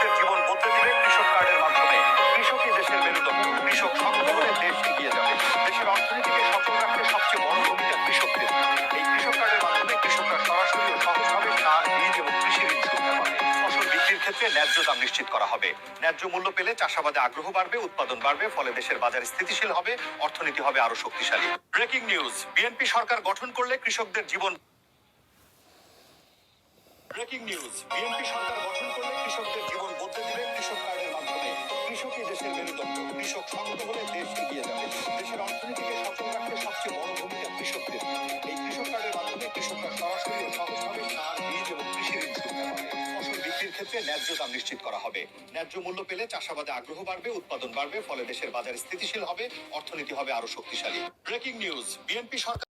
কৃষকদের জীবন বদলে দিবে কৃষক কার্ডের মাধ্যমে। কৃষকই দেশের মেরুদণ্ড। কৃষক সফল হলে দেশ এগিয়ে যাবে। দেশের অর্থনীতিকে সচল রাখতে সবচেয়ে বড় ভূমিকা কৃষকদের। এই কৃষক কার্ডের মাধ্যমে কৃষকরা সরাসরি ও সহজভাবে সার, বীজ এবং কৃষি ঋণ সুবিধা পাবে। ফসল বিক্রির ক্ষেত্রে ন্যায্য দাম নিশ্চিত করা হবে। ন্যায্য মূল্য পেলে চাষাবাদে আগ্রহ বাড়বে, উৎপাদন বাড়বে, ফলে দেশের বাজার স্থিতিশীল হবে, অর্থনীতি হবে আরো শক্তিশালী। ব্রেকিং নিউজ, বিএনপি সরকার গঠন করলে কৃষকদের জীবন। ব্রেকিং নিউজ, বিএনপি সরকার গঠন করলে কৃষকদের জীবন বদলে দিবে কৃষক কার্ডের মাধ্যমে। কৃষকই দেশের মেরুদণ্ড। কৃষক সফল হলে দেশ এগিয়ে যাবে। দেশের অর্থনীতিকে সচল রাখতে সবচেয়ে বড় ভূমিকা কৃষকদের। এই কৃষক কার্ডের মাধ্যমে কৃষকরা সরাসরি ও সহজভাবে সার, বীজ এবং কৃষি ঋণ সুবিধা পাবে। ফসল বিক্রির ক্ষেত্রে ন্যায্য দাম নিশ্চিত করা হবে। ন্যায্য মূল্য পেলে চাষাবাদে আগ্রহ বাড়বে, উৎপাদন বাড়বে, ফলে দেশের বাজার স্থিতিশীল হবে, অর্থনীতি হবে আরো শক্তিশালী। ব্রেকিং নিউজ, বিএনপি সরকার